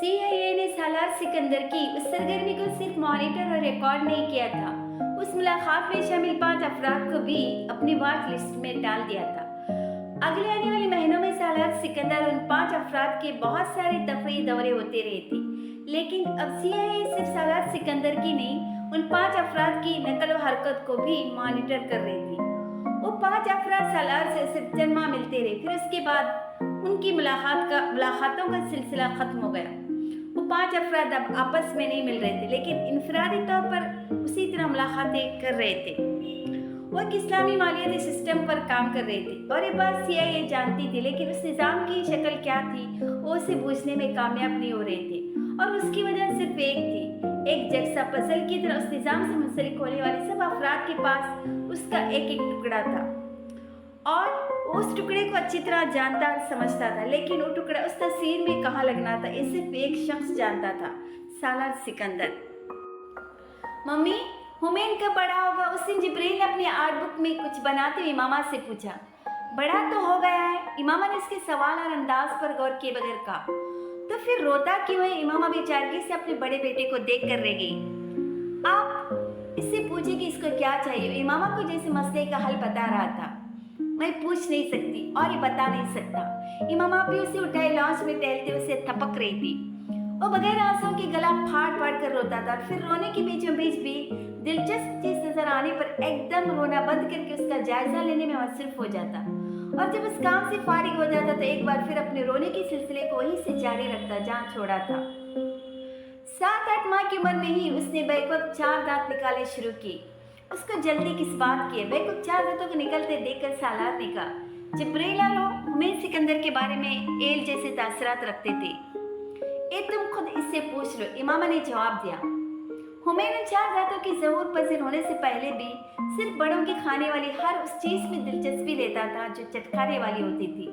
CIA ने सालार सिकंदर की उस सरगर्मी को सिर्फ मॉनिटर और रिकॉर्ड नहीं किया था, उस मुलाकात में शामिल 5 अफराद को भी अपनी वॉच लिस्ट में डाल दिया था। अगले आने वाले महीनों में सालार सिकंदर उन 5 अफराद के बहुत सारे तफरीही दौरे होते रहे थे, लेकिन अब सीआईए सिर्फ सालार सिकंदर की नहीं, उन 5 अफराद की नकल व हरकत को भी मॉनिटर कर रही थी। वो 5 अफराद सालार से सिर्फ चंद माह मिलते रहे, फिर उसके बाद उनकी मुलाकातों का सिलसिला खत्म हो गया। वो 5 अफराद अब आपस में नहीं मिल रहे थे, लेकिन इनफरादी तौर पर उसी तरह मुलाकातें कर रहे थे। वो एक इस्लामी मालियाती सिस्टम पर काम कर रहे थे और ये बात सीआईए जानती थी, लेकिन उस निज़ाम की शक्ल क्या थी वो उसे बूझने में कामयाब नहीं हो रहे थे। और उसकी वजह सिर्फ एक थी, एक जगसा पजल की तरह उस निज़ाम से मुंसलिक होने वाले सब अफराद के पास उसका एक एक टुकड़ा था और उस टुकड़े को अच्छी तरह जानता और समझता था, लेकिन वो टुकड़ा उस तस्वीर में कहाँ लगना था ये सिर्फ एक शख्स जानता था, सालार सिकंदर। मम्मी, हुमैन कब बड़ा होगा? उस दिन जिब्रील ने अपनी आर्ट बुक में कुछ बनाते हुए इमामा से पूछा। बड़ा तो हो गया है, इमामा ने इसके सवाल और अंदाज पर गौर किए बगैर कहा। तो फिर रोता क्यों है? इमामा बेचारगी से अपने बड़े बेटे को देख कर रह गई। आप इससे पूछे कि इसको क्या चाहिए। इमामा को जैसे मसले का हल बता रहा था। मैं पूछ नहीं सकती और ये बता नहीं सकता। इमामा भी उसे उठाए लॉन्च में टहलते उसे थपक रही थी। वो बगैर आंसुओं की गला फाड़ फाड़ कर रोता था और फिर रोने के बीचों बीच भी दिलचस्प चीज नजर आने पर एकदम रोना बंद करके उसका जायजा लेने में मसरूफ हो जाता और जब उस काम से फारिग हो जाता तो एक बार फिर अपने रोने के सिलसिले को वहीं से जारी रखता जहां छोड़ा था। 7-8 माह की उम्र में ही उसने बैकवक्त 4 दांत निकाले शुरू किए। उसको जल्दी किस बात की है? बैकवक्त 4 दांतों को निकलते देखकर सालार ने कहा, जिब्रील हुमैन सिकंदर के बारे में एल जैसे तासरात रखते थे। ए तुम खुद इससे पूछ लो, इमामा ने जवाब दिया। हुमैन उन 4 दांतों की ज़हूर पजीर होने से पहले भी सिर्फ बड़ों के खाने वाली हर उस चीज में दिलचस्पी लेता था जो चटखारे वाली होती थी।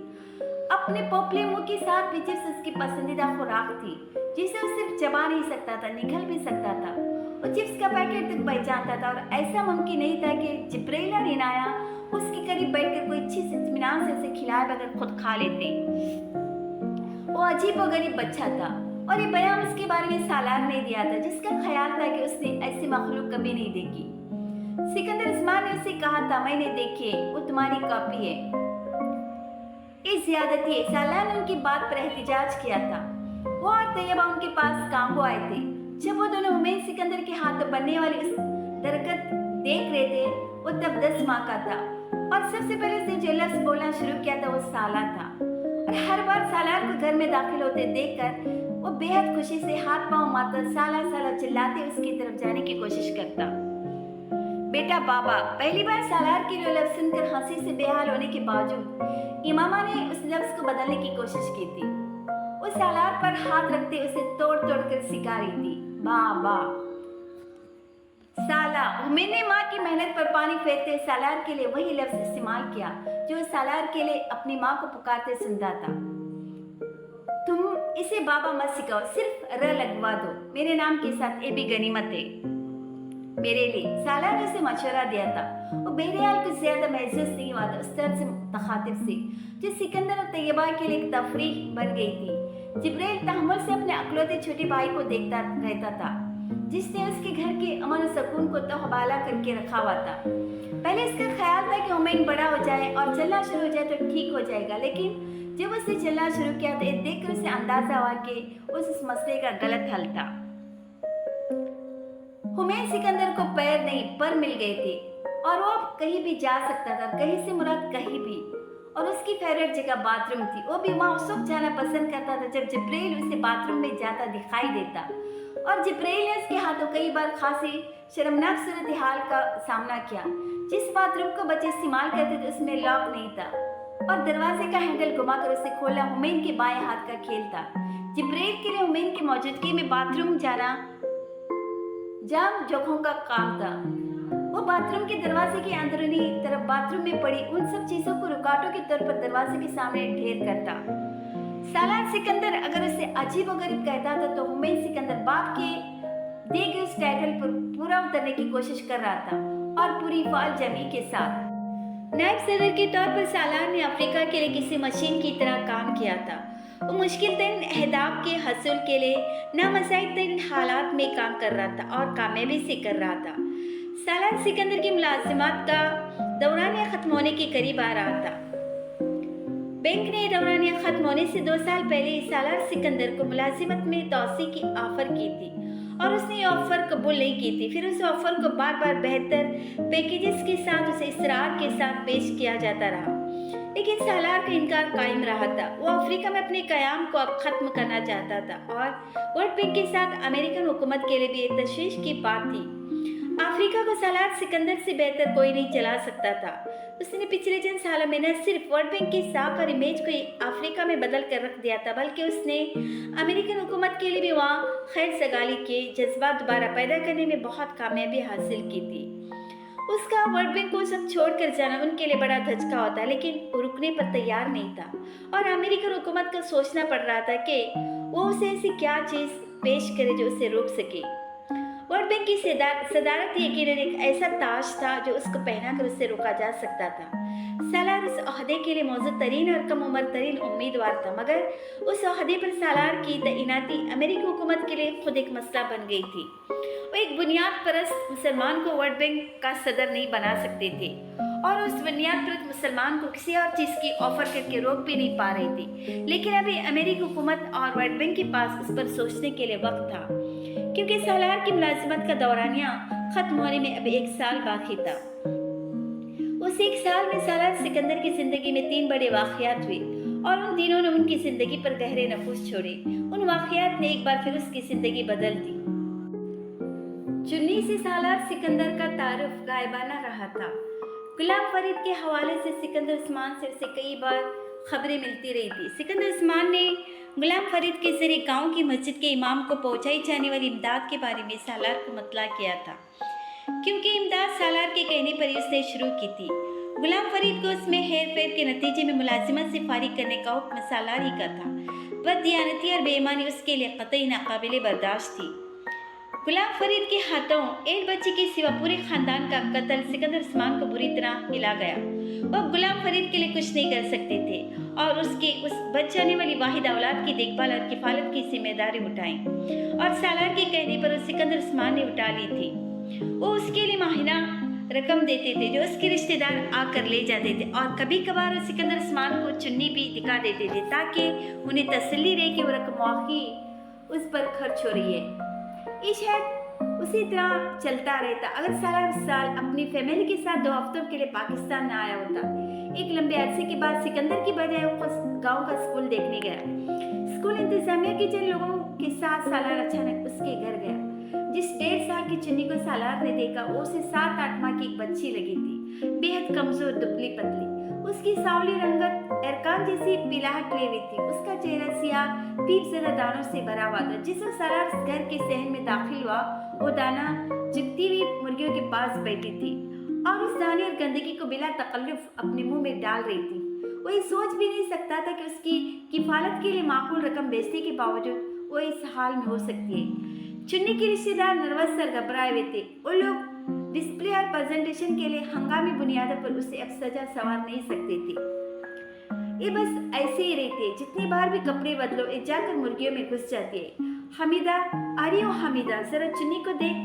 अपने पोपले मुंह के साथ भी चिप्स उसकी पसंदीदा खुराक थी, जिसे वो सिर्फ चबा नहीं सकता था, निगल भी सकता था। वो चिप्स का पैकेट तक पहचानता था और ऐसा मुमकिन नहीं था कि जिब्रील और इनाया उसके करीब बैठकर कोई अच्छी इत्मीनान से उसे खिलाए बगैर खुद खा लेते। वो अजीब व गरीब बच्चा था और ये बयान उसके बारे में सालार ने दिया था, जिसका ख्याल था कि उसने ऐसी मखलूक कभी नहीं देखी। सिकंदर इस्माइल ने उसे कहा था, मैंने देखी है, वो तुम्हारी कॉपी है। इस ज्यादती है। सालार ने उनकी बात पर एहतिजाज किया था। वो और तैयबा उनके पास काम को आए थे। जब वो दोनों हुमैन सिकंदर के हाथ बनने वाली उस दरकत देख रहे थे, वो तब 10 माह का था और सबसे पहले उसने जो लफ्ज़ बोलना शुरू किया था वो साला था। और हर बार सालार को घर में दाखिल होते देखकर वो बेहद खुशी से हाथ पांव मारता साला साला चिल्लाते उसकी तरफ जाने की कोशिश करता। बेटा बाबा। पहली बार सालार की वो लफ्ज़ सुनकर हंसी से बेहाल होने के बावजूद इमामा ने उस लफ्ज़ को बदलने की कोशिश की थी। वो सालार पर हाथ रखते उसे तोड़ तोड़ कर सिखा रही थी। बाबा साला। हुमैन ने माँ की मेहनत पर पानी फेरते सालार के लिए वही लफ्ज़ इस्तेमाल किया जो सालार के लिए अपनी माँ को पुकारते सुनता था। तुम इसे बाबा मत सिखाओ, सिर्फ र लगवा दो, मेरे नाम के साथ ये भी गनीमत है मेरे लिए। सालार ने उसे मशवरा दिया था। वो बहरहाल कुछ ज्यादा महसूस नहीं हुआ था उस तरह से मुतखातिब से, जो सिकंदर और तैयबा के लिए एक तफरीह बन गई थी। जिब्रील तहम्मुल से अपने अकलौते छोटे भाई को देखता रहता था, जिसने उसके घर के अमन और सुकून को तो हवाला करके रखा हुआ था। पहले इसका ख्याल था कि हुमैन बड़ा हो जाए और चलना शुरू हो जाए तो ठीक हो जाएगा, लेकिन जब उसने चलना शुरू किया तो ये देखकर उसे अंदाजा हुआ कि उस मसले का गलत हल था। हुमैन सिकंदर को पैर नहीं पर मिल गए थे और वो अब कहीं भी जा सकता था, कहीं से मुराद कहीं भी। और उसकी फेवरेट जगह बाथरूम थी। वो भी वहाँ उस वक्त जाना पसंद करता था जब जिब्रील उसे बाथरूम में जाता दिखाई देता। और जिब्रील ने उसके हाथों कई बार खासी शर्मनाक सूरत हाल का सामना किया। जिस बाथरूम को बच्चे इस्तेमाल करते थे उसमें लॉक नहीं था और दरवाजे का हैंडल घुमाकर उसे खोला हुमैन के बाएं हाथ का खेल था। जिब्रील के लिए हुमैन की मौजूदगी में बाथरूम जाना जाम जोखों का काम था। वो बाथरूम के दरवाजे की अंदरूनी तरफ बाथरूम में पड़ी उन सब चीजों को रुकावटों के तौर पर दरवाजे के सामने ढेर करता। सालार सिकंदर अगर उसे अजीब और गरीब कहता था तो हुमैन सिकंदर बाप के दिए गए उस टाइटल पर पूरा उतरने की कोशिश कर रहा था और पूरी फाल जमी के साथ। नायब सदर के तौर पर सालार ने अफ्रीका के लिए किसी मशीन की तरह काम किया था। वो मुश्किल तरीन अहदाफ के हसूल के लिए नामसाइद तरीन हालात में काम कर रहा था और कामयाबी से कर रहा था। सालार सिकंदर की मुलाजिमत का दौरानिया ख़त्म होने के करीब आ रहा था। बैंक ने दौरानिया ख़त्म होने से 2 साल पहले सालार सिकंदर को मुलाजिमत में तोसी की ऑफ़र की थी और उसने ये ऑफ़र कबूल नहीं की थी। फिर उस ऑफ़र को बार बार बेहतर पैकेजेस के साथ उसे इसरार के साथ पेश किया जाता रहा, लेकिन सालार का इनकार कायम रहा था। वो अफ्रीका में अपने क़याम को अब ख़त्म करना चाहता था और वर्ल्ड बैंक के साथ अमेरिकन हुकूमत के लिए भी एक तशवीश की बात थी। अफ्रीका को सालार सिकंदर से बेहतर कोई नहीं चला सकता था। उसने पिछले चंद सालों में न सिर्फ वर्ल्ड बैंक की साख और इमेज को अफ्रीका में बदल कर रख दिया था, बल्कि उसने अमेरिकन हुकूमत के लिए भी वहाँ खैर सगाली के जज्बात दोबारा पैदा करने में बहुत कामयाबी हासिल की थी। उसका वर्ल्ड बैंक को सब छोड़कर जाना उनके लिए बड़ा धचका होता, लेकिन वो रुकने पर तैयार नहीं था और अमेरिकन हुकूमत को सोचना पड़ रहा था कि वो उसे ऐसी क्या चीज़ पेश करे जो उसे रोक सके। वर्ल्ड बैंक की सदारत यकीनन एक ऐसा ताज था जो उसको पहनाकर उससे रोका जा सकता था। सालार उस ओहदे के लिए मौजूद तरीन और कम उम्र तरीन उम्मीदवार था, मगर उस ओहदे पर सालार की तैनाती अमेरिकी हुकूमत के लिए खुद एक मसला बन गई थी। वो एक बुनियाद परस्त मुसलमान को वर्ल्ड बैंक का सदर नहीं बना सकते थे और उस बुनियाद परस्त मुसलमान को किसी और चीज़ की ऑफर करके रोक भी नहीं पा रही थी। लेकिन अभी अमेरिकी हुकूमत और वर्ल्ड बैंक के पास उस पर सोचने के लिए वक्त था, क्योंकि सालार की मुलाजिमत का दौरानिया ख़त्म होने में अभी 1 साल बाकी था। उस 1 साल में सालार सिकंदर की ज़िंदगी में 3 बड़े वाक़यात हुए और उन तीनों ने उनकी ज़िंदगी पर गहरे नफूस छोड़े। उन वाक़यात ने एक बार फिर उसकी ज़िंदगी बदल दी। चुन्नी से सालार सिकंदर का तारुफ गायबाना रहा था। गुलाम फरीद के हवाले से सिकंदर उस्मान से उसे कई बार खबरें मिलती रही थी। सिकंदर उस्मान ने गुलाम फरीद के जरिए गांव की मस्जिद के इमाम को पहुंचाई जाने वाली इमदाद के बारे में सालार को मतला किया था, क्योंकि इमदाद सालार के कहने पर ही उसने शुरू की थी। गुलाम फरीद को उसमें हेर फेर के नतीजे में मुलाजिमत से फारिग करने का हुक्म सालार ही का था। बददियानती और बेईमानी उसके लिए कतई नाकाबिले बर्दाश्त थी। गुलाम फरीद के हाथों 1 बच्चे के सिवा पूरे खानदान का कत्ल सिकंदर उस्मान को बुरी तरह हिला गया। वह गुलाम फरीद के लिए कुछ नहीं कर सकते थे और उसके उस बच जाने वाली वाहिद औलाद की देखभाल और किफालत की जिम्मेदारी उठाई और सालार के कहने पर सिकंदर उस्मान ने उठा ली थी। वो उसके लिए माहिना रकम देते थे जो उसके रिश्तेदार आकर ले जाते थे और कभी कभार सिकंदर उस्मान को चुन्नी भी दिखा देते थे ताकि उन्हें तसल्ली रहे कि वो रकम वाकई उस पर खर्च हो रही है। ये शायद उसी तरह चलता रहता अगर सालार इस साल अपनी फैमिली के साथ 2 हफ्तों के लिए पाकिस्तान न आया होता। एक लंबे अरसे के बाद सिकंदर की बजाय वो गांव का स्कूल देखने गया। स्कूल इंतजामिया के जिन लोगों के साथ सालार अचानक उसके घर गया। जिस 1.5 साल की चुन्नी को सालार ने देखा वो उसे 7-8 माह की एक बच्ची लगी थी, बेहद कमजोर, दुबली पतली। उसकी सांवली रंगत एरकान जैसी पिलाहट ले हुई थी। उसका चेहरा सियाह पीप ज़दा दानों से भरा हुआ था। जिस वक्त सालार घर के सहन में दाखिल हुआ वो दाना चिपती हुई मुर्गियों के पास बैठी थी और उस दाने और गंदगी को बिला तकल्लुफ अपने मुंह में डाल रही थी। वो ये सोच भी नहीं सकता था कि उसकी किफालत के लिए माकूल रकम बेचने के बावजूद वो इस हाल में हो सकती है। चुन्नी के रिश्तेदार नर्वस और घबराए हुए थे। वो लोग डिस्प्ले और प्रेजेंटेशन के लिए हंगामी बुनियादों पर उसे अब सजा सवार नहीं सकते थे। ये बस ऐसे ही रहती है, जितनी बार भी कपड़े बदलो ये जाकर मुर्गियों में घुस जाती है। हमीदा, अरे ओ हमीदा, जरा चुन्नी को देख,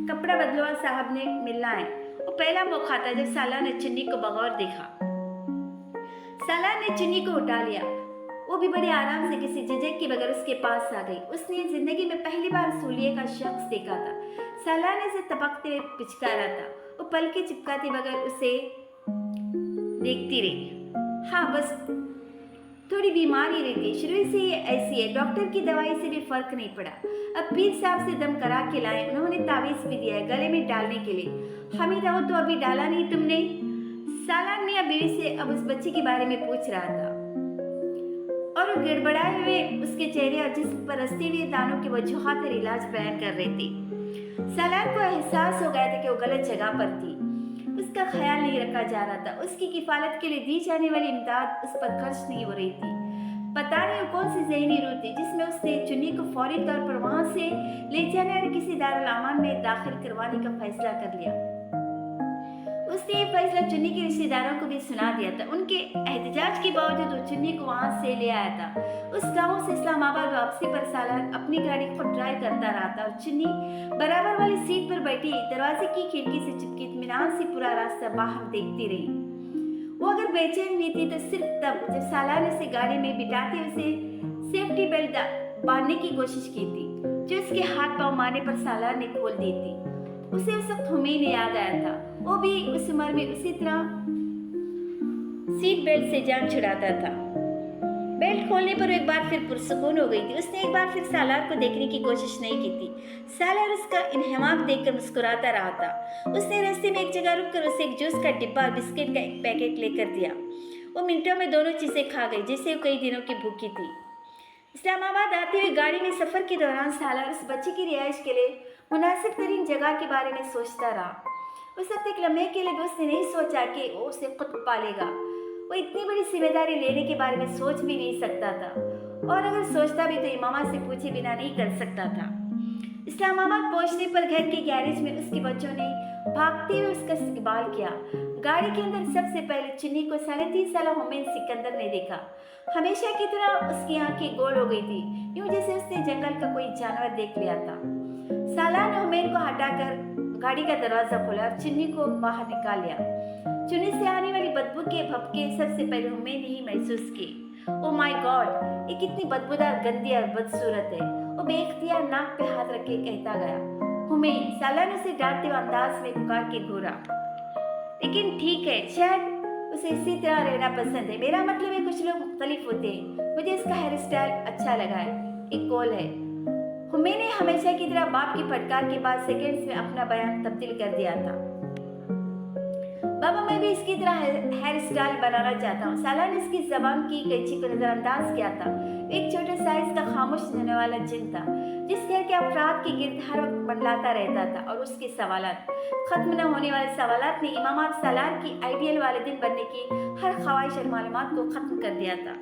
कपड़ा बदलवा साहब ने मिलना है। वो पहला मौका था जब सालार ने चुन्नी को बगौर देखा। सालार ने चुन्नी को उठा लिया। वो भी बड़े आराम से किसी झिझक के बगैर उसके पास आ गई। उसने जिंदगी में पहली बार सूलिये का शख्स देखा था। सालार ने उसे तपकते हुए पिचकारा था। वो पलके चिपकाते बगैर उसे देखती रही। हाँ, बस थोड़ी बीमारी रहती है, शुरू से ये ऐसी है, डॉक्टर की दवाई से भी फर्क नहीं पड़ा। अब पीर साहब से दम करा के लाए, उन्होंने तावीज़ भी दिया है गले में डालने के लिए। हमीदा, वो तो अभी डाला नहीं तुमने? सालार मियां बीवी से अब उस बच्चे के बारे में पूछ रहा था और वो गिड़बड़ाए हुए उसके चेहरे और जिस्म पर रस्ते हुए दानों की वजूहात और इलाज बयान कर रहे थे। सालार को एहसास हो गया था कि वो गलत जगह पर थी। उसका ख्याल नहीं रखा जा रहा था। उसकी किफालत के लिए दी जाने वाली इमदाद उस पर खर्च नहीं हो रही थी। पता नहीं वो कौन सी ज़हनी रूह थी जिसमें उसने चुन्नी को फौरी तौर पर वहाँ से ले जाने और किसी दारुल अमान में दाखिल करवाने का फैसला कर लिया। उसने ये फैसला चुन्नी के रिश्तेदारों को भी सुना दिया था। उनके एहतजाज के बावजूद वो चुन्नी को वहां से ले आया था। उस गांव से इस्लामाबाद वापसी पर सालार अपनी गाड़ी खुद ड्राइव करता रहा था और चुन्नी बराबर वाली सीट पर बैठी दरवाजे की खिड़की से चिपकी इत्मीनान से पूरा रास्ता बाहर देखती रही। वो अगर बेचैन हुई थी तो सिर्फ तब जब सालार ने उसे गाड़ी में बिठाते उसे सेफ्टी बेल्ट बांधने की कोशिश की थी, जो उसके हाथ पांव मारने पर सालार ने खोल दी थी। उसे उस वक्त हुमैन याद आया था। वो भी उस उम्र में उसी तरह सीट बेल्ट से जान छुड़ाता था। बेल्ट खोलने पर एक बार फिर पुरसुकून हो गई थी। उसने एक बार फिर सालार को देखने की कोशिश नहीं की थी। सालार उसका इन्हमाक देखकर मुस्कुराता रहा था। उसने रास्ते में एक जगह रुककर उसे एक जूस का डिब्बा और बिस्किट का एक पैकेट लेकर दिया। वो मिनटों में दोनों चीजें खा गई, जिससे वो कई दिनों की भूखी थी। इस्लामाबाद आते हुए गाड़ी में सफर के दौरान सालार उस बच्ची की रिहाइश के लिए मुनासिब तरीन जगह के बारे में सोचता रहा। उस वक्त एक लम्हे के लिए भी उसने नहीं सोचा कि वो उसे खुद पालेगा। वो इतनी बड़ी जिम्मेदारी लेने के बारे में सोच भी नहीं सकता था, और अगर सोचता भी तो इमामा से पूछे बिना नहीं कर सकता था। इस्लामाबाद पहुंचने पर घर के गैरेज में उसके बच्चों ने भागते हुए उसका इस्तकबाल किया। गाड़ी के अंदर सबसे पहले चुन्नी को 3.5 साल हुमैन सिकंदर ने देखा। हमेशा की तरह उसकी आंखें गोल हो गई थी, यूं जैसे उसने जंगल का कोई जानवर देख लिया था। सालार ने हुमैन को हटाकर गाड़ी का दरवाजा खोला और चुन्नी को बाहर निकाल लिया। चुन्नी से आने वाली बदबू के भपके सबसे पहले हुमैन ने ही महसूस किए। ओ माय गॉड, ये कितनी बदबूदार, गंदी और बदसूरत है। वो बेख्तियार नाक पे हाथ रख के कहता गया, हुमैन। सालार ने उसे डांटते हुए अंदाज में पुकार के घूरा। लेकिन ठीक है, शायद उसे इसी तरह रहना पसंद है। मेरा मतलब है कुछ लोग मुख्तलिफ होते हैं। मुझे इसका हेयर स्टाइल अच्छा लगा है। एक कॉल है। हुमैन ने हमेशा की तरह बाप की फटकार के बाद सेकंड्स में अपना बयान तब्दील कर दिया था। बाबा, मैं भी इसकी तरह हेयर स्टाइल बनाना चाहता हूँ। सालार ने इसकी जबान की कैंची को नजरअंदाज किया था। एक छोटे साइज का खामोश रहने वाला जिन था, जिस घर के अफराद के गिर्द हर वक्त मंडलाता रहता था, और उसके सवालात, खत्म न होने वाले सवालात ने इमाम सालार की आइडियल वालिदिन बनने की हर ख्वाहिश और मालूमात को खत्म कर दिया था।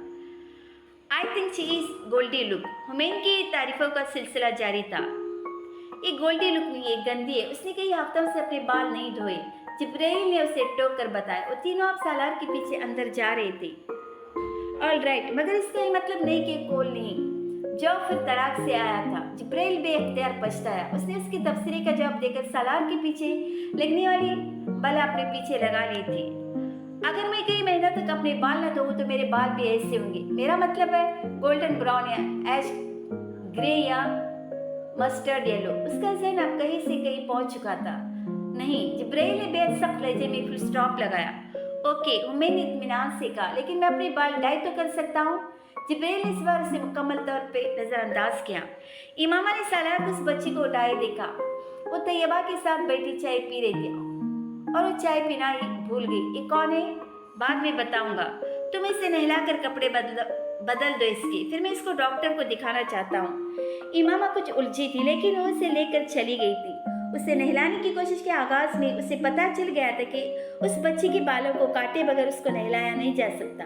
I think she is goldie look. Humain की तारीफों का सिलसिला जारी था। ये गोल्डी लुक नहीं है, गंदी है। उसने कई हफ्तों से अपने बाल नहीं धोए। जिब्राइल ने उसे टोक कर बताया। वो तीनों अब सालार के पीछे अंदर जा रहे थे। ऑल राइट, मगर इसका ये मतलब नहीं कि कॉल नहीं। जो फिर तड़ाक से आया था। जिब्राइल बेख्तियार पछताया। उसने उसके तबसरे का जवाब देकर सालार के पीछे लगने वाली बला अपने पीछे लगा ली थी। अगर मैं कई महीनों तक अपने बाल न धोऊं तो मेरे बाल भी ऐसे होंगे। मेरा मतलब है गोल्डन ब्राउन या ऐश ग्रे या मस्टर्ड येलो। उसका ज़हन अब कहीं से कहीं पहुंच चुका था। नहीं, जिब्राइल ने बेहद सख्त लहजे में फुल स्टॉप लगाया। ओके, हुमैन ने इत्मीनान से कहा, लेकिन मैं अपने बाल डाई तो कर सकता हूँ। जिब्राइल ने इस बार उसे मुकम्मल तौर पे नज़रअंदाज किया। इमामा ने सालार को उस बच्ची को उठाए देखा। वो तैयबा के साथ बैठी चाय पी रही थी और वो चाय पीना ही भूल गई। ये कौन है? बाद में बताऊंगा। तुम इसे नहलाकर कपड़े बदल दो इसके, फिर मैं इसको डॉक्टर को दिखाना चाहता हूँ। इमामा कुछ उलझी थी, लेकिन वो उसे लेकर चली गई थी। उसे नहलाने की कोशिश के आगाज में उसे पता चल गया था कि उस बच्ची के बालों को काटे बगैर उसको नहलाया नहीं जा सकता।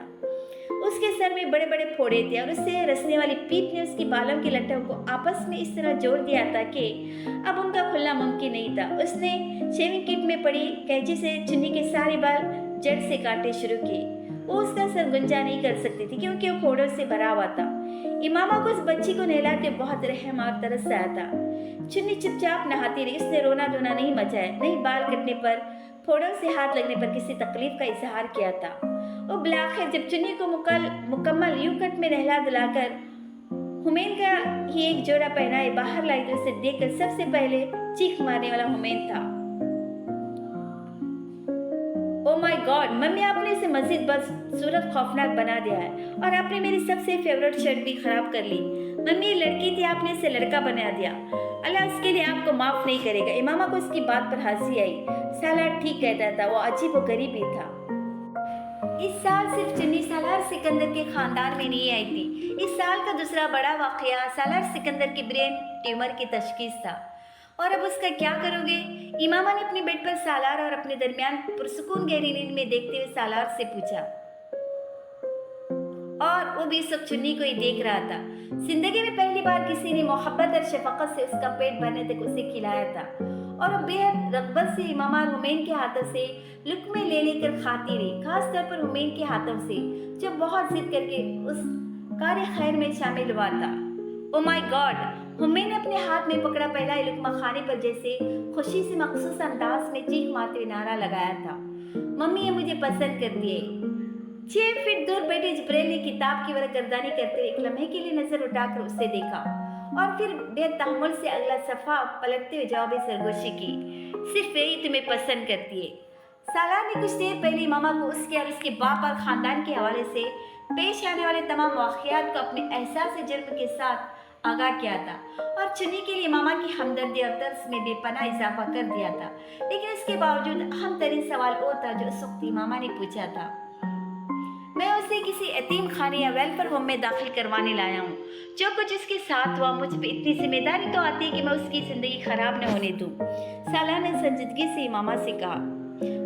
उसके सर में बड़े बड़े फोड़े थे और उससे रसने वाली पीप ने उसकी बालों की लट्टों को आपस में इस तरह जोड़ दिया था कि अब उनका खुलना मुमकिन नहीं था। उसने शेविंग किट में पड़ी कैंची से चुन्नी के सारे बाल जड़ से काटने शुरू किए। वो उसका सर गुंजा नहीं कर सकती थी क्योंकि वो फोड़ों से भरा हुआ था। इमामा को उस बच्ची को नहलाते बहुत रहम और तरस आया था। चुन्नी चुपचाप नहाती रही। उसने रोना धोना नहीं मचाया, नहीं बाल कटने पर, फोड़ों से हाथ लगने पर किसी तकलीफ का इजहार किया था। वो बिलाखिर जब चुन्नी को मुकम्मल यू कट में नहला दिलाकर हुमैन का ही एक जोड़ा पहनाए बाहर लाई तो उसे देखकर सबसे पहले चीख मारने वाला हुमैन था। ओ माय गॉड, मम्मी, आपने इसे मजीद बदसूरत खौफनाक बना दिया है और आपने मेरी सबसे फेवरेट शर्ट भी खराब कर ली। मम्मी, ये लड़की थी, आपने इसे लड़का बना दिया। अल्लाह इसके लिए आपको माफ नहीं करेगा। इमामा को उसकी बात पर हंसी आई। सालार ठीक कहता था, वो अजीब व गरीब ही था। इस साल सिर्फ चुन्नी सालार सिकंदर के खानदान में नहीं आई थी। इस साल का दूसरा बड़ा वाकया सालार सिकंदर की ब्रेन ट्यूमर की तशखीस था। और अब उसका क्या करोगे? इमामा ने अपने बेड पर सालार और अपने दरमियान पुरसुकून गहरी नींद में देखते हुए सालार से पूछा, और वो भी सब चुन्नी को ही देख रहा था। जिंदगी में पहली बार किसी ने मोहब्बत और शफकत से उसका पेट भरने तक उसे खिलाया था और वो बेहद रग़बत से इमामा हुमैन के हाथों से लुक़्मे ले लेकर खाती रही, खास तौर पर हुमैन के हाथों से, जो बहुत ज़िद करके उस कार्य खैर में शामिल हुआ था। Oh my God! हुमैन ने अपने हाथ में पकड़ा पहला लुक़्मा खाने पर जैसे खुशी से मखसूस अंदाज में चीख मारते हुए नारा लगाया था, मम्मी ये मुझे पसंद करती है। 6 फीट दूर बैठे जिब्राइल ने किताब की ओर गर्दानी करते हुए एक लम्हे के लिए नजर उठाकर उसे देखा और फिर बेतहम्मुल से अगला सफ़ा पलटते हुए जवाबी सरगोशी की, सिर्फ यही तुम्हें पसंद करती है। सालार ने कुछ देर पहले मामा को उसके और उसके बाप और ख़ानदान के हवाले से पेश आने वाले तमाम वाक़यात को अपने एहसास जुर्म के साथ आगाह किया था और चुन्नी के लिए मामा की हमदर्दी और तरस में बेपनाह इजाफा कर दिया था। लेकिन इसके बावजूद अहम तरीन सवाल वो था जो उस वक्त मामा ने पूछा था, मैं उसे किसी यतीम खाने या वेलफेयर होम में दाखिल करवाने लाया हूँ। जो कुछ उसके साथ हुआ मुझ पे इतनी जिम्मेदारी तो आती है कि मैं उसकी ज़िंदगी ख़राब न होने दूँ। साला ने संजीदगी से इमामा से कहा,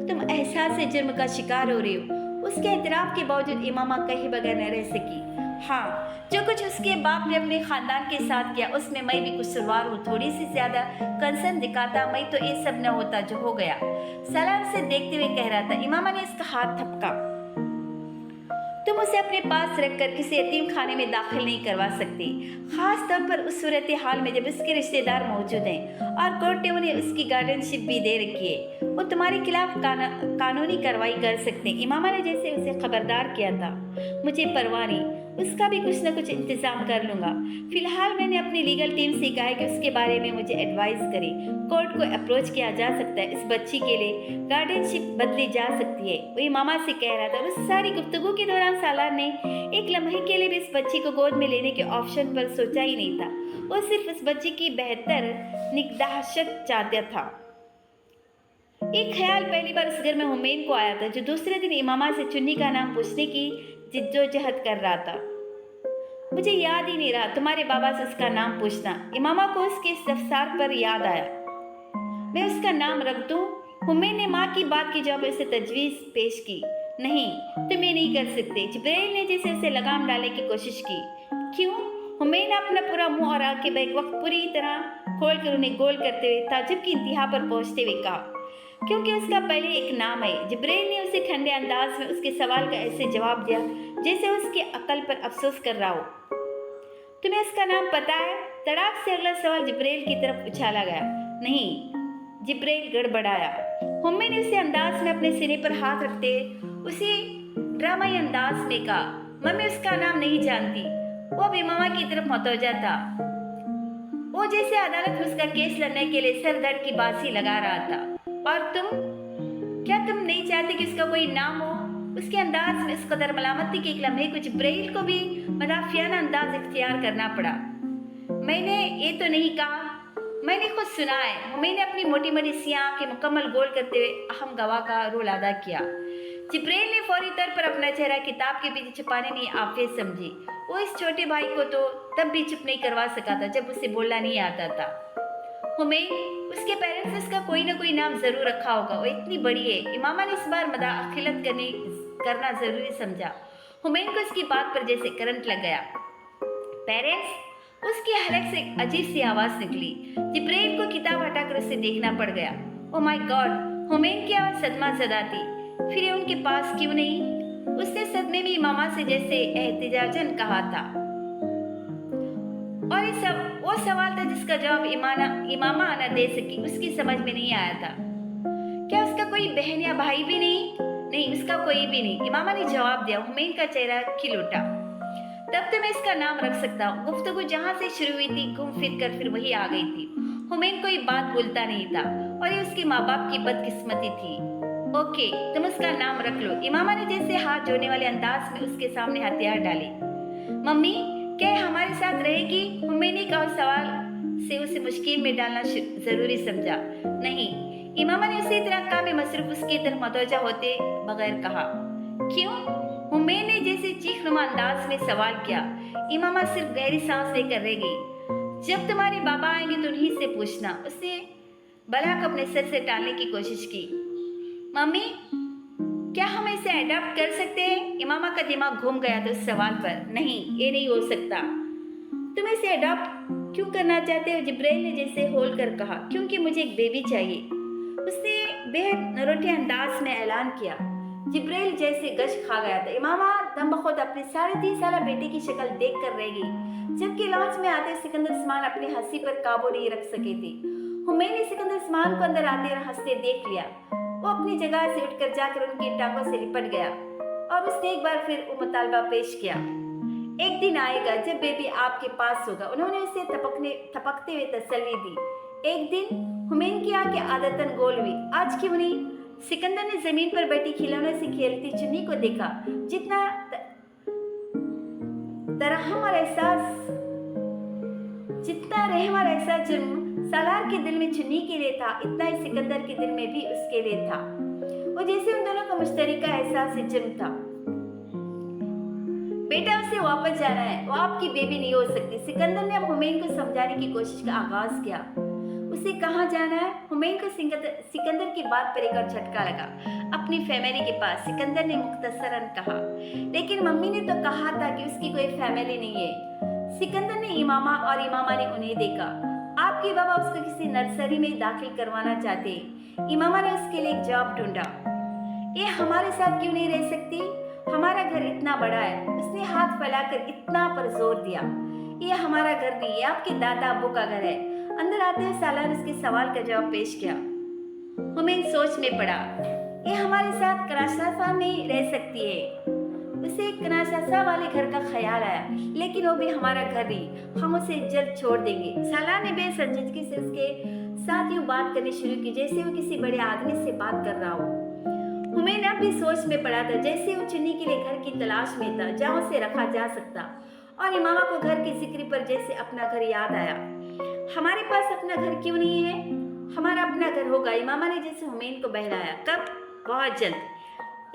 तुम एहसास जुर्म का शिकार हो रही हो। उसके एतराफ़ के बावजूद इमामा कहीं बगैर न रह सकी। हाँ, जो कुछ उसके बाप ने अपने ख़ानदान के साथ किया उसमें मैं भी कसूरवार हूँ। थोड़ी सी ज़्यादा कंसर्न दिखाता मैं तो ये सब न होता जो हो गया। साला से देखते हुए कह रहा था। इमामा ने इसका हाथ थपका, तुम उसे अपने पास रखकर किसी यतीम खाने में दाखिल नहीं करवा सकती, खास तौर पर उस सूरत हाल में जब उसके रिश्तेदार मौजूद हैं और कोर्ट ने उन्हें उसकी गार्डियनशिप भी दे रखी है। वो तुम्हारे खिलाफ कानूनी कार्रवाई कर सकते हैं। इमामा ने जैसे उसे खबरदार किया था, मुझे परवाह नहीं, उसका भी कुछ न कुछ इंतज़ाम कर लूँगा। फिलहाल मैंने अपनी लीगल टीम से कहा है कि उसके बारे में मुझे एडवाइस करे। कोर्ट को अप्रोच किया जा सकता है, इस बच्ची के लिए गार्डियनशिप बदली जा सकती है। वो इमामा से कह रहा था। उस सारी गुफ्तगू के दौरान सालार ने एक लम्हे के लिए भी इस बच्ची को गोद में लेने के ऑप्शन पर सोचा ही नहीं था। वो सिर्फ इस बच्ची की बेहतर निगहदाश्त चाहता था। एक ख्याल पहली बार उस घर में हुमैन को आया था, जो दूसरे दिन इमामा से चुन्नी का नाम पूछने की जिद्दोजहद कर रहा था। मुझे याद ही नहीं रहा, तुम्हारे बाबा से उसका नाम पूछना। इमामा को उसके इस्तफसार पर याद आया। मैं उसका नाम रख दूं? हुमैन ने माँ की बात की जवाब उसे तजवीज़ पेश की। नहीं, तुम ये नहीं कर सकते। जिब्राइल ने जैसे उसे लगाम डालने की कोशिश की। क्यों? हुमैन ने अपना पूरा मुंह और आंखें एक वक्त पूरी तरह खोलकर उन्हें गोल करते हुए ताज्जुब की इंतहा पर पहुंचते हुए कहा, क्योंकि उसका पहले एक नाम है। जिब्राइल ने उसे ठंडे अंदाज में उसके सवाल का ऐसे जवाब दिया जैसे उसकी अकल पर अफसोस कर रहा हो। तुम्हें उसका नाम पता है? तड़ाक से अगला सवाल जिब्राइल की तरफ उछाला गया। नहीं, जिब्राइल गड़बड़ाया। हुमैन ने उसे अंदाज में अपने सीने पर हाथ रखते उसे ड्रामाई अंदाज में कहा, मम्मी उसका नाम नहीं जानती। वो अब इमामा की तरफ मतवजा था। वो जैसे अदालत में उसका केस लड़ने के लिए सर दर्द की बासी लगा रहा था। और तुम, क्या तुम नहीं चाहते कि उसका कोई नाम हो? उसके अंदाज में इस कदर मलामती के एक लम्हे को जिब्राइल को भी मदाफियाना अंदाज इख्तियार करना पड़ा। मैंने ये तो नहीं कहा, मैंने खुद सुना है। मैंने अपनी मोटी मोटी सी आंखें मुकम्मल गोल करते हुए अहम गवाह का रोल अदा किया। जिब्राइल ने फौरी तौर पर अपना चेहरा किताब के पीछे छुपाने में आफियत समझी। वो इस छोटे भाई को तो तब भी चुप नहीं करवा सका था जब उसे बोलना नहीं आता था। हुमैन, उसके पेरेंट्स ने उसका कोई ना कोई नाम जरूर रखा होगा, वो इतनी बड़ी है। इमामा ने इस बार मदाखिलत करना जरूरी समझा। हुमैन को उसकी बात पर जैसे करंट लग गया। पेरेंट्स? उसकी हलक से एक अजीब सी आवाज निकली। जिब्राइल को किताब हटाकर उसे देखना पड़ गया। Oh my God! हुमैन की आवाज सदमा ज़दा थी। फिर ये उनके पास क्यों नहीं? उसने सदमे में इमामा से जैसे एहतिजाजन कहा था। और ये सब वो सवाल था जिसका जवाब इमामा आना दे सकी। उसकी समझ में नहीं आया था। क्या उसका कोई बहन या भाई भी नहीं? नहीं, उसका कोई भी नहीं, इमामा ने जवाब दिया। हुमैन का चेहरा खिल उठा। तब तो मैं इसका नाम रख सकता हूँ। गुफ्तगू जहाँ से शुरू हुई थी घूम फिर कर फिर वही आ गई थी। हुमैन कोई बात भूलता नहीं था और ये उसके माँ बाप की बदकिस्मती थी। ओके, तुम उसका नाम रख लो। इमामा ने जैसे हाथ जोड़ने वाले अंदाज में उसके सामने हथियार डाले। मम्मी, क्या हमारे साथ रहेगी? हुमैन ने कहा सवाल से उसे मुश्किल में डालना जरूरी समझा। नहीं, इमामा ने उसी तरह काम में मसरूफ उसकी तरफ मतवजा होते बगैर कहा। क्यों? हुमैन ने जैसे चीखनुमा अंदाज में सवाल किया। इमामा सिर्फ गहरी सांस लेकर रह गई। जब तुम्हारे बाबा आएंगे तो उन्हीं से पूछना। उसने बला को अपने सर से टालने की कोशिश की। मम्मी, क्या हम इसे अडॉप्ट कर सकते हैं? इमामा का दिमाग घूम गया था उस सवाल पर। नहीं, ये नहीं हो सकता। तुम इसे अडॉप्ट क्यों करना चाहते हो? जिब्राइल ने जैसे होल कर कहा, क्योंकि मुझे एक बेबी चाहिए। उसने बेहद नरोटे अंदाज में ऐलान किया। जिब्राइल जैसे गश खा गया था। इमामा दम बखुद अपने 3.5 साल बेटे की शक्ल देख कर रह गई। जबकि लॉन्च में आते सिकंदर उस्मान अपनी हंसी पर काबू नहीं रख सके थे। हुमैन ने सिकंदर उस्मान को अंदर आते और हंसते देख लिया। वो अपनी जगह से उठकर जाकर उनकी टांगों से लिपट गया और उसने एक बार फिर वो मुतालबा पेश किया। एक दिन आएगा जब बेबी आपके पास होगा। उन्होंने उसे थपकते हुए तसल्ली दी। एक दिन हुमैन की आंखें आदतन गोल हुई। आज क्यों नहीं? सिकंदर ने जमीन पर बैठी खिलौने से खेलती चुन्नी को देखा। जितना रहम और एहसास जुर्म सालार के दिल में चुन्नी के लिए था, इतना ही सिकंदर के दिल में भी उसके लिए था। वो जैसे उन दोनों का मुश्तरका एहसास जुर्म था। बेटा उसे वापस जाना है, वो आपकी बेबी नहीं हो सकती। सिकंदर ने अब हुमैन को समझाने की कोशिश का आगाज किया। उसे कहाँ जाना है? हुमैन को सिकंदर की बात पर एक और झटका लगा। अपनी फैमिली के पास, सिकंदर ने मुख्तसरन कहा। लेकिन मम्मी ने तो कहा था कि उसकी कोई फैमिली नहीं है। सिकंदर ने इमामा और इमामा ने उन्हें देखा। आपके बाबा उसको किसी नर्सरी में दाखिल करवाना चाहते हैं। इमामा ने उसके लिए एक जॉब ढूंढा। ये हमारे साथ क्यों नहीं रह सकती? हमारा घर इतना बड़ा है। उसने हाथ फैलाकर इतना पर जोर दिया। ये हमारा घर नहीं, ये आपके दादा अब्बू का घर है। अंदर आते हुए सालार उसके सवाल का जवाब पेश किया। हुमैन सोच में पड़ा। ये हमारे साथ कराशासा में रह सकती है। उसे कराशासा वाले घर का ख्याल आया। लेकिन वो भी हमारा घर नहीं, हम उसे जल्द छोड़ देंगे। सालार ने बेसंजीदगी से उसके साथ यूं बात करनी शुरू की जैसे वो किसी बड़े आदमी से बात कर रहा हो। हुमैन अब भी सोच में पड़ा था, जैसे वो चुन्नी के लिए घर की तलाश में था जहाँ उसे रखा जा सकता। और इमामा को घर की जिक्र पर जैसे अपना घर याद आया। हमारे पास अपना घर क्यों नहीं है? हमारा अपना घर होगा। इमामा ने जैसे हुमैन को बहलाया। कब? बहुत जल्द।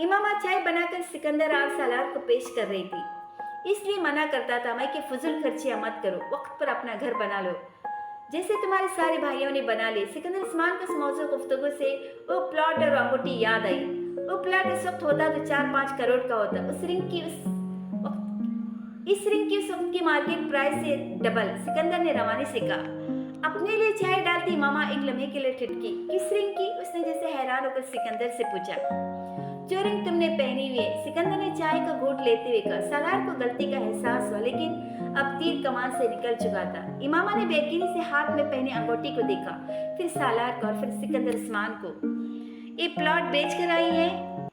इमामा चाय बनाकर सिकंदर और सालार को पेश कर रही थी। इसलिए मना करता था मैं कि फजूल खर्चियां मत करो, वक्त पर अपना घर बना लो जैसे तुम्हारे सारे भाइयों ने बना लिए। सिकंदर उस्मान को इस मौजूद गुफ्तगू से वो प्लॉट और अंगूठी याद आई। वो प्लॉट इस वक्त होता तो 4-5 करोड़ का होता। इस रिंग की उस वक्त की मार्केट प्राइस से डबल। सिकंदर ने रवानी से कहा। अपने लिए चाय डालती मामा एक लम्हे के लिए ठिठकी। किस रिंग की? उसने जैसे हैरान होकर सिकंदर से पूछा। जो रिंग तुमने पहनी हुई है। सिकंदर ने चाय का घूंट लेते हुए कहा। सालार को गलती का एहसास हुआ, लेकिन अब तीर कमान से निकल चुका था। इमामा ने बेयकीनी से हाथ में पहने अंगूठी को देखा, फिर सालार को और फिर सिकंदर उस्मान को। ये प्लॉट बेच कर आई है?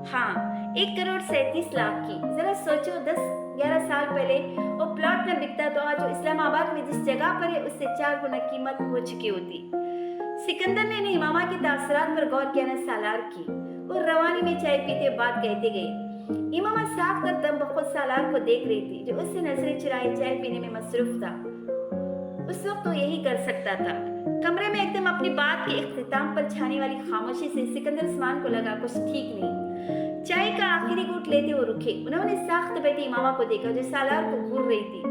हाँ, 1,37,00,000 की। जरा सोचो, 10-11 साल पहले वो प्लॉट न बिकता तो आज इस्लामाबाद में जिस जगह पर है उससे 4 गुना कीमत हो चुकी होती। सिकंदर ने इमामा के तासरात पर गौर किया न सालार की। वो रवानी में चाय पीते बात कहते गए। इमामा साफ कर दम बखुद सालार को देख रही थी, जो उससे नजरें चुराए चाय पीने में मसरूफ था। उस वक्त तो यही कर सकता था। कमरे में एकदम अपनी बात के इख्तिताम पर छाने वाली खामोशी से सिकंदर उस्मान को लगा कुछ ठीक नहीं। चाय का आखिरी घूंट लेते वो रुके। उन्होंने साख्त बैठी इमामा को देखा जो सालार को घूर रही थी।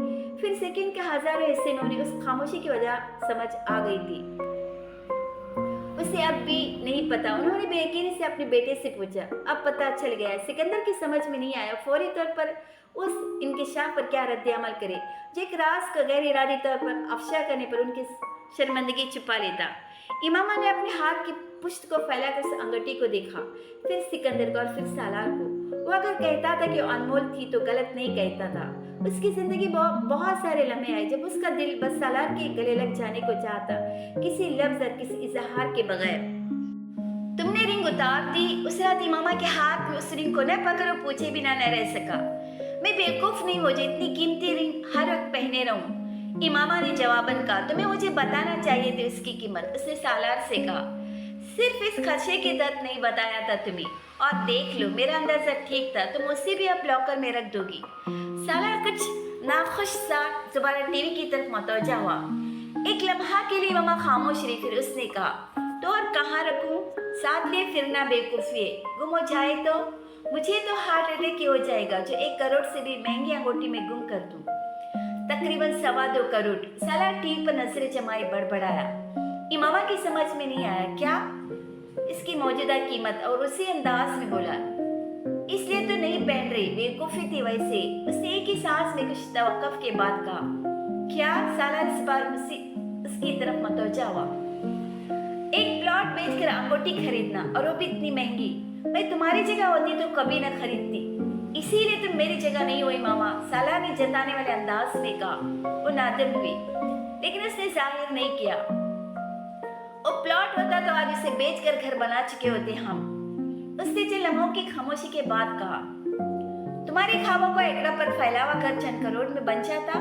फिर सेकंड के हजारों हिस्से में उन्हें उस खामोशी की वजह समझ आ गई थी। उसे अब भी नहीं पता। उन्होंने बेयकीनी से अपने बेटे से पूछा। अब पता चल गया। सिकंदर की समझ में नहीं आया फौरी तौर पर उस इंकिशाफ पर क्या रद्द अमल करे, जो एक राज का गैर इरादी तौर पर अफशा करने पर उनकी शर्मिंदगी छुपा लेता। इमामा ने अपने हाथ की पुष्ट को फैलाकर उस अंगूठी को देखा, फिर सिकंदर को और फिर सालार को। वो अगर कहता था कि वो अनमोल थी तो गलत नहीं कहता था। उसकी जिंदगी बहुत सारे लम्हे आए जब उसका दिल बस सालार के गले लग जाने को चाहता, किसी लफ्ज और किसी इजहार के बगैर। तुमने रिंग उतार दी। उस रात इमामा के हाथ में उस रिंग को न पकड़ो पूछे बिना न रह सका। मैं बेवकूफ नहीं हो जो इतनी कीमती रिंग हर वक्त पहने रहूं। इमामा ने जवाबन कहा। तुम्हें मुझे बताना चाहिए थी उसकी कीमत। उसने सालार से कहा। सिर्फ इस खर्चे के दर्द नहीं बताया था तुम्हें। और देख लो, मेरा अंदाजा ठीक था, तुम उसे भी अब लॉकर में रख दोगी। सालार कुछ नाखुश सा दोबारा टीवी की तरफ मतवजा हुआ। एक लम्हा के लिए इमामा खामोश रही, फिर उसने कहा तो और कहाँ रखूं? साथ लिए फिरना बेवकूफ़ी है। गुम हो जाए तो मुझे तो हार्ट अटैक ही हो जाएगा जो 1 करोड़ से भी महंगी अंगूठी में गुम कर दूं। तकरीबन 2.25 करोड़। सालार टीवी पर नजरें जमाए बड़बड़ाया। इमामा की समझ में नहीं आया क्या इसकी मौजूदा कीमत, और उसी अंदाज में बोला इसलिए तो नहीं पहन रही, बेवकूफ़ी थी वैसे। उसने एक ही सांस में कुछ तवक्कुफ के बाद कहा क्या? सालार इस बार उसकी तरफ मतवजा हुआ। एक प्लॉट बेचकर अंगूठी खरीदना, और वो भी इतनी महंगी। मैं तुम्हारी जगह होती तो कभी न खरीदती। इसीलिए तुम मेरी जगह नहीं हुई मामा, सालार ने जताने वाले अंदाज में कहा। वो नादिम हुई, लेकिन उसने जाहिर नहीं किया। वो प्लॉट होता तो आज उसे बेचकर घर बना चुके होते हम। उसने चंद लम्हों की खामोशी के बाद कहा, तुम्हारे ख्वाबों को एकड़ा पर फैलावा कर चंद करोड़ में बन जाता।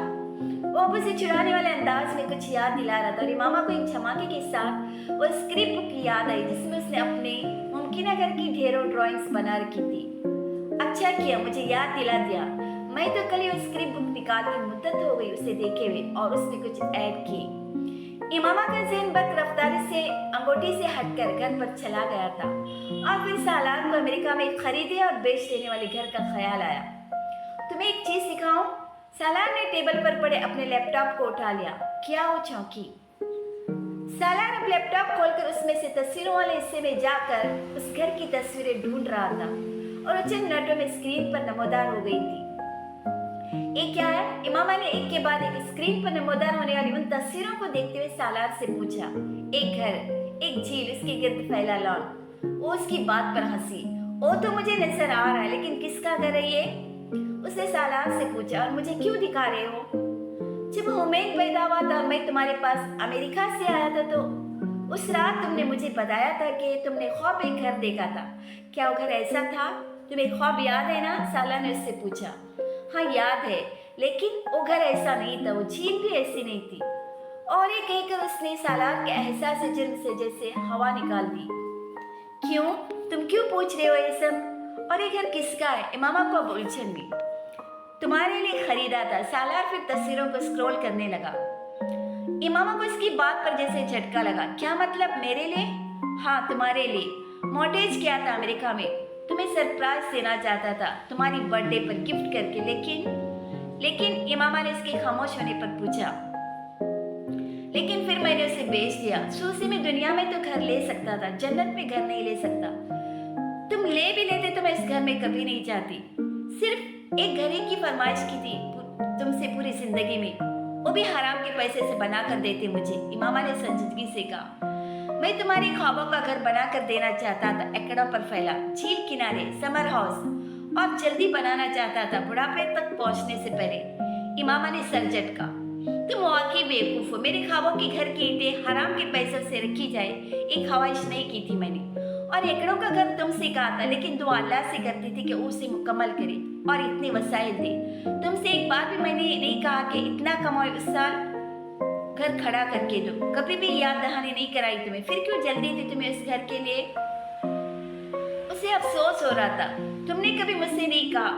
वो अब उसे चुराने वाले अंदाज में कुछ याद दिला रहा था, और मामा को एक धमाके के साथ वो स्क्रिप्ट बुक की याद आई जिसमें उसने अपने मुमकिन घर की ढेरों ड्राइंग्स बना रखी थी। अच्छा किया मुझे याद दिला दिया। मैं तो कल ही वो स्क्रिप्ट बुक निकाल के मुद्दत हो गई उसे देखे हुए, और उसने कुछ ऐड किए। इमामा का ज़हन बद रफ्तारी से अंगूठी से हटकर घर पर चला गया था, और फिर सालार को अमेरिका में खरीदे और बेच देने वाले घर का ख्याल आया। तुम्हें एक चीज सिखाऊं? सालार ने टेबल पर पड़े अपने लैपटॉप को उठा लिया। क्या? वो चौंकी। सालार अब लैपटॉप खोलकर उसमें से तस्वीरों वाले हिस्से में जाकर उस घर की तस्वीरें ढूंढ रहा था, और वो चंद मिनटों में स्क्रीन पर नमोदार हो गई थी। ये क्या है? इमामा ने एक के बाद एक स्क्रीन पर नमोदार होने वाली उन तस्वीरों को देखते हुए सालार से पूछा। एक घर, एक झील, उसके गिर्द फैला लॉन। वो उसकी बात पर हंसी। वो तो मुझे नजर आ रहा है, लेकिन किसका घर है ये? उसने सालार से पूछा। और मुझे क्यों दिखा रहे हो? जब हुमैन पैदा हुआ था, मैं तुम्हारे पास अमेरिका से आया था, तो उस रात तुमने मुझे बताया था कि तुमने ख्वाब एक घर देखा था। क्या वो घर ऐसा था? तुम्हें ख्वाब याद है ना? सालार ने उससे पूछा। हाँ याद है, लेकिन वो घर ऐसा नहीं था, वो झील भी ऐसी नहीं थी। और ये कहकर उसने सालार के एहसास जुर्म से जैसे हवा निकाल दी। क्यों? तुम क्यों पूछ रहे हो ये सब? और ये घर किसका है? इमामा को अब उलझन हुई। तुम्हारे लिए खरीदा था। सालार फिर तस्वीरों को स्क्रॉल करने लगा। इमामा को इसकी बात पर जैसे झटका लगा। क्या मतलब? मेरे लिए? हाँ तुम्हारे लिए। मॉर्टेज किया था अमेरिका में, तुम्हें सरप्राइज देना चाहता था तुम्हारी बर्थडे पर गिफ्ट करके। लेकिन इमामा ने इसके खामोश होने पर पूछा। लेकिन फिर मैंने उसे बेच दिया। सूसी में दुनिया में तो घर ले सकता था, जन्नत में घर नहीं ले सकता। तुम ले भी लेते तो मैं इस घर में कभी नहीं जाती। सिर्फ एक घर की फरमाइश की थी तुमसे पूरी जिंदगी में, वो भी हराम के पैसे से बना कर देते मुझे। इमामा ने संजीदगी से कहा। मैं तुम्हारे ख्वाबों का घर बना कर देना चाहता था, एकड़ों पर फैला, झील किनारे, समर हाउस, और जल्दी बनाना चाहता था बुढ़ापे तक पहुंचने से पहले। इमामा ने सर झटका। तुम वाकई बेवकूफ हो। मेरे ख्वाबों की घर की ईंटें हराम के पैसों से रखी जाए, एक ख्वाहिश नहीं की थी मैंने। और एकड़ों का घर तुमसे कहा था, लेकिन दुआ अल्लाह से करती थी कि उसे मुकम्मल करे और इतने वसाइल दे। तुमसे एक बार भी मैंने नहीं कहा कि इतना कमाओ उस साल घर खड़ा करके दो। कभी भी याद दहानी नहीं कराई तुम्हें। फिर क्यों जल्दी थी तुम्हें उस घर के लिए? उसे अफसोस हो रहा था। तुमने कभी मुझसे नहीं कहा,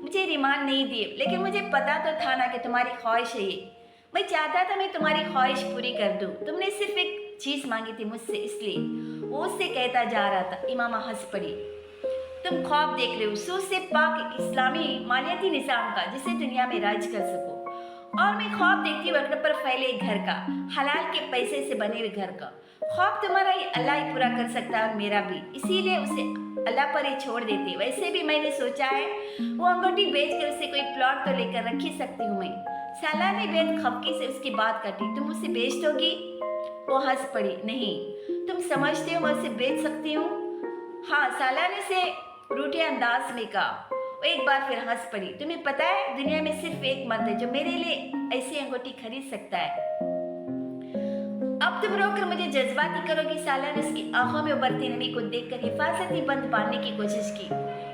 मुझे रिमांड नहीं दिए, लेकिन मुझे पता तो था ना कि तुम्हारी ख्वाहिश है ये। मैं चाहता था मैं तुम्हारी ख्वाहिश पूरी कर दूं। तुमने सिर्फ एक चीज मांगी थी मुझसे, इसलिए वो उससे कहता जा रहा था। इमामा हंस पड़ी। तुम ख्वाब देख रहे हो सूद से पाक इस्लामी मालियाती निज़ाम का, जिसे दुनिया में राज कर सको। और मैं ख्वाब देखती हूँ वक्त पर फैले एक घर का, हलाल के पैसे से बने हुए घर का। ख्वाब तुम्हारा ये अल्लाह ही पूरा कर सकता है, और मेरा भी। इसीलिए उसे अल्लाह पर ही छोड़ देती। वैसे भी मैंने सोचा है वो अंगूठी बेच कर उसे कोई प्लॉट तो लेकर रख ही सकती हूँ मैं। सालार ने बेहद खफकी से उसकी बात काटी। तुम उसे बेच दोगी? वो हंस पड़ी। नहीं, तुम समझते हो मैं उसे बेच सकती हूँ? हाँ, सालार ने से रूठे अंदाज में कहा। वो एक बार फिर हंस पड़ी। तुम्हें पता है दुनिया में सिर्फ एक मर्द है जो मेरे लिए ऐसी अंगूठी खरीद सकता है। अब तुम रोकर मुझे जज्बाती करोगी? सालार ने उसकी आंखों में उभरती नमी को देखकर हिफाजती बंद बांधने की कोशिश की।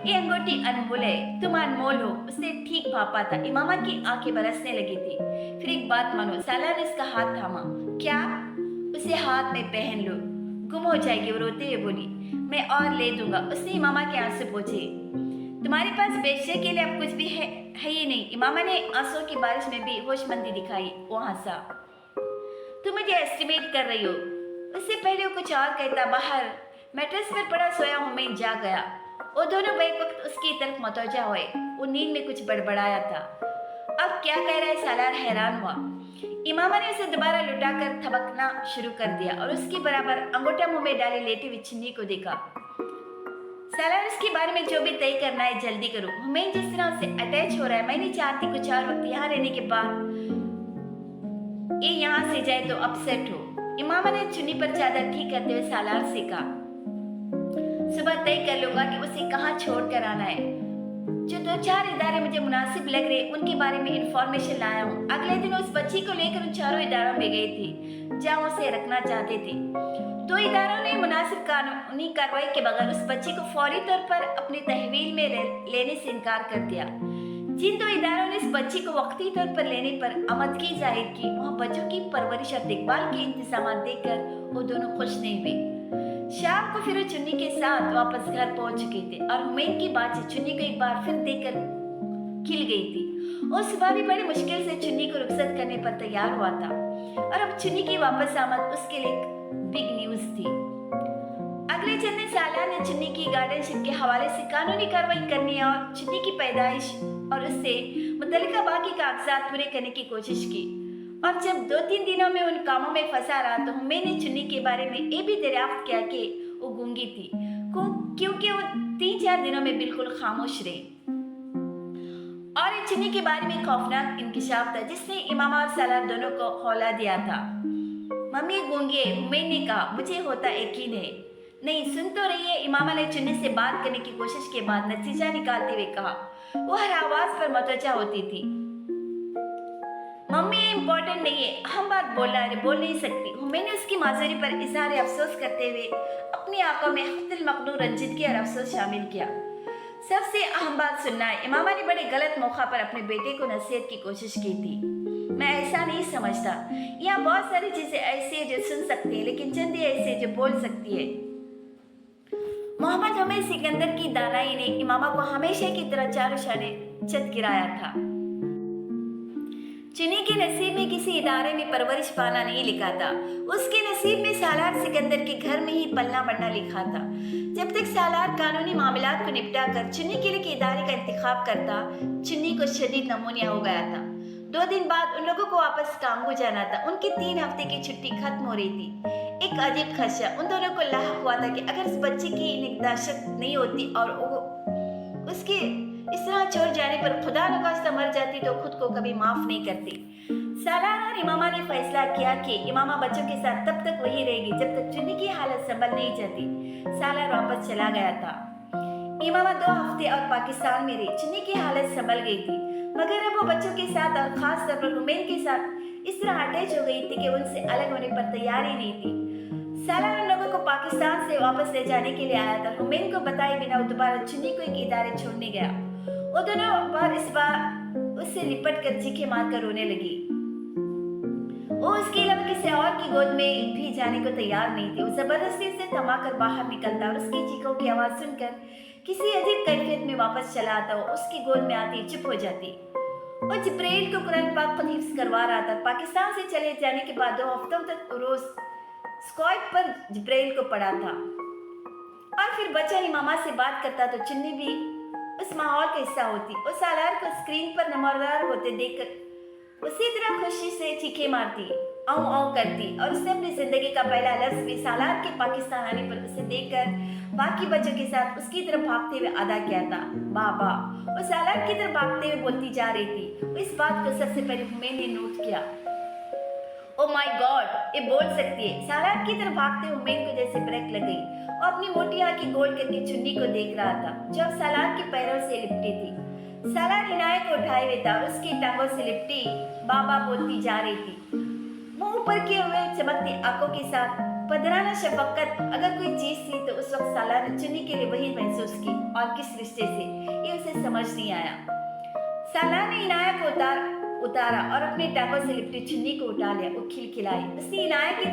ये अंगूठी अनमोल है, तुम अनमोल हो। उसने ठीक भापा था। इमामा की आंखें बरसने लगी थी। फिर एक बात मानो। सालार ने उसका हाथ थामा। क्या? उसे हाथ में पहन लो, गुम हो जाएगी। वो रोते हुए बोली। मैं और ले दूंगा। उसने इमामा के आंसू पोंछे। तुम्हारे पास बेचने के लिए अब कुछ भी है ही नहीं। इमामा ने आंसुओं की बारिश में भी होशमंदी दिखाई। वो हंसा। तुम मुझे एस्टिमेट कर रही हो? उससे पहले वो कुछ और कहता। बाहर मैट्रेस पर पड़ा सोया हुमैन जाग गया। वो दोनों बैक वक्त उसकी तरफ मतवजा हुए। वो नींद में कुछ बड़बड़ाया था। अब क्या कह रहा है? सालार हैरान हुआ। इमामा ने उसे दोबारा लुटाकर थबकना शुरू कर दिया और उसकी बराबर अंगूठा मुंह में डाले लेटी हुई छिन्नी को देखा। सालार, उसके बारे में जो भी तय करना है जल्दी करो। हुमैन जिस तरह उससे अटैच हो रहा है, मैं नहीं चाहती कुछ और वक्त यहाँ रहने के बाद ये यहाँ से जाए तो अपसेट हो। इमामा ने चुन्नी पर चादर ठीक करते हुए सालार से कहा, सुबह तय कर लूंगा कि उसे कहाँ छोड़ कर आना है। जो 2-4 इदारे मुझे मुनासिब लग रहे उनके बारे में इंफॉर्मेशन लाया हूँ। अगले दिन उस बच्ची को लेकर उन चारों इदारों में गई थी जहाँ उसे रखना चाहते थे। 2 इदारों ने मुनासिब कानूनी कार्रवाई के बगैर उस बच्ची को फौरी तौर पर अपनी तहवील में लेने से इनकार कर दिया। जिन 2 इदारों ने इस बच्ची को वक्ती तौर पर लेने पर आमदगी जाहिर की, वहाँ बच्चों की परवरिश और देखभाल के इंतजाम देखकर वो दोनों खुश नहीं हुए। शाम को फिर वो चुन्नी के साथ वापस घर पहुंच चुके थे और हुमैन की बातचीत चुन्नी को एक बार फिर देखकर खिल गई थी। और सुबह भी बड़ी मुश्किल से चुन्नी को रुखसत करने पर तैयार हुआ था और अब चुन्नी की वापस आमद उसके लिए बिग न्यूज थी। अगले चंद दिन सालार ने चुन्नी की गार्डनशिप के हवाले से कानूनी कार्रवाई करने और चुन्नी की पैदाइश और उससे मुतल्लिका बाकी कागजात पूरे करने की कोशिश की। और जब 2-3 दिनों में उन कामों में फंसा रहा तो मैंने चुन्नी के बारे में ये भी दरियाफ्त किया कि वो गूंगी थी, क्योंकि वो 3-4 दिनों में बिल्कुल खामोश रही। और चुन्नी के बारे में खौफनाक इंकिशाफ था जिसने इमामा और सालार दोनों को हौला दिया था। मम्मी गूंगी है, हुमैन ने कहा। मुझे होता यकीन है। नहीं, सुन तो रही है, इमामा ने चुन्नी से बात करने की कोशिश के बाद नतीजा निकालते हुए कहा। वो हर आवाज पर मतवज्जा होती थी। मम्मी ये इम्पोर्टेंट नहीं है, हम बात बोल नहीं सकती। मैंने उसकी माजूरी पर इजहार अफसोस करते हुए अपनी आंखों में हफ्तुल मखनू रंजिदगी और अफसोस शामिल किया। सबसे अहम बात सुनना है, इमामा ने बड़े गलत मौका पर अपने बेटे को नसीहत की कोशिश की थी। मैं ऐसा नहीं समझता। यहाँ बहुत सारी चीजें ऐसी है जो सुन सकती है, लेकिन चंद ही ऐसी जो बोल सकती है। मोहम्मद हमें सिकंदर की दानाई ने इमामा को हमेशा की तरह चारों शाने चत गिराया था। चुन्नी के नसीब में किसी इदारे में परवरिश पाना नहीं लिखा था। उसके नसीब में सालार सिकंदर के घर में ही पलना बढ़ना लिखा था। जब तक सालार कानूनी मामलात को निपटा कर चुन्नी के लिए इदारे का इंतखाब करता, चुन्नी को शदीद नमूनिया हो गया था। 2 दिन बाद उन लोगों को वापस कांगो जाना था। उनकी 3 हफ्ते की छुट्टी खत्म हो रही थी। एक अजीब खदशा उन दोनों को लाहक हुआ था कि अगर इस बच्चे की निगहदाश्त नहीं होती और उसके इस तरह छोड़ जाने पर खुदा न खास्ता मर जाती तो खुद को कभी माफ नहीं करती। सालार और इमामा ने फैसला किया कि इमामा बच्चों के साथ तब तक वही रहेगी जब तक चुन्नी की हालत संभल नहीं जाती। सालार वापस चला गया था। इमामा 2 हफ्ते और पाकिस्तान में रही। चुन्नी की हालत संभल गई थी, मगर अब वो बच्चों के साथ और खास तौर पर हुमैन के साथ इस तरह अटैच हो गई थी कि उनसे अलग होने पर तैयार ही नहीं थी। सालार उन लोगों को पाकिस्तान से वापस ले जाने के लिए आया था। हुमैन को बताए बिना वो दोबारा चुन्नी को एक इदारे छोड़ने गया। वो दोनों बार इस बार उससे लिपट कर चीखे मारकर रोने लगी। वो उसके अलावा किसी और की गोद में भी जाने को तैयार नहीं थी। वो जबरदस्ती से थमाकर बाहर निकलता और उसकी चीखों की आवाज सुनकर किसी अजीब कैफियत में वापस चला आता। वो उसकी गोद में आती चुप हो जाती। वो जिब्राइल को कुरान पाक पर हिफ्ज करवा रहा था। पाकिस्तान से चले जाने के बाद 2 हफ्तों तक रोज स्काइप पर जिब्राइल को पढ़ा था और फिर बच्चा इमामा से बात करता तो चुन्नी भी उस माहौल का हिस्सा होती। और सालार को स्क्रीन पर नंबरदार होते देखकर उसी तरह खुशी से चीखे मारती, आऊं आऊं करती। और उसने अपनी जिंदगी का पहला लफ्ज भी सालार के पाकिस्तान आने पर उसे देखकर बाकी बच्चों के साथ उसकी तरफ भागते हुए अदा किया था, बाबा। वो सालार की तरफ भागते हुए बोलती जा रही थी। इस बात को सबसे पहले हुमैन ने नोट किया। ओ माय गॉड, ये बोल सकती है। सालार की तरफ भागते हुमैन को जैसे ब्रेक लग गई और अपनी मोटी आंखें गोल करके चुन्नी को देख रहा था जो अब सालार के पैरों से लिपटी थी। सालार इनाया को उठाए हुए था और उसकी टांगों से लिपटी बाबा बोलती जा रही थी, मुंह ऊपर किए हुए चमकती आंखों के साथ पदराना शफकत। अगर कोई चीज थी तो उस वक्त सालार ने चुन्नी के लिए वही महसूस की, और किस रिश्ते से ये उसे समझ नहीं आया। सालार ने इनाया को उतारा और अपने टांगों से लिपटी चुन्नी को उठा लिया। वो खिलखिलाई। उसने इनाया की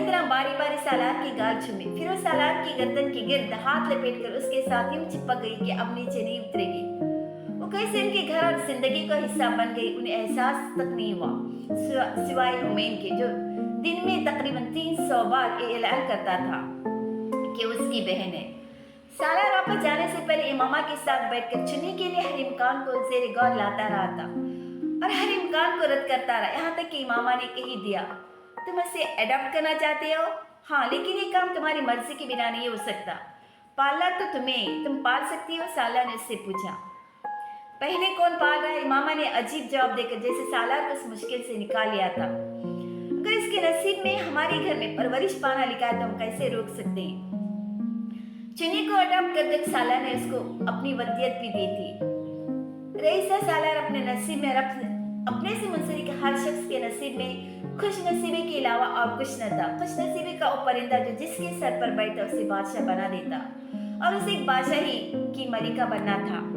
तरह बारी बारी सालार की गाल चूमी। फिर वो सालार की गर्दन की गिर्द हाथ लपेटकर उसके साथ यूं चिपक गई कि अब नीचे नहीं उतरेगी। वो कैसे उनके घर और जिंदगी का हिस्सा बन गई उन्हें एहसास तक नहीं हुआ, सिवाय हुमैन के, जो दिन में तकरीबन 300 बार ये ऐलान करता था कि उसकी बहन है। सालार वापस जाने से पहले इमामा के साथ बैठकर चुन्नी के लिए हर इम्कान को जेर गौर लाता रहा था और हर इम्कान को रद्द करता रहा, यहाँ तक कि इमामा ने कह दिया, तुम इसे अडॉप्ट करना चाहते हो? हाँ, लेकिन ये काम तुम्हारी मर्जी के बिना नहीं हो सकता। पालना तो तुम पाल सकती हो? साला ने उससे पूछा। पहले कौन पाल रहा है? मामा ने अजीब जवाब देकर जैसे सालार को उस मुश्किल से निकाल लिया था। अगर इसके नसीब में हमारे घर में परवरिश पाना लिखा है तो हम कैसे रोक सकते हैं? चुन्नी को अडॉप्ट कर देख सालार ने उसको अपनी वसीयत भी दी थी। रईसा सालार अपने नसीब में अपने से मुंसलिक हर शख्स के नसीब में खुश नसीबी के अलावा और कुछ न था। खुश नसीबी का वो परिंदा जो जिसके सर पर बैठा उसे बादशाह बना देता और उसे एक बादशाही की मलिका बनना था।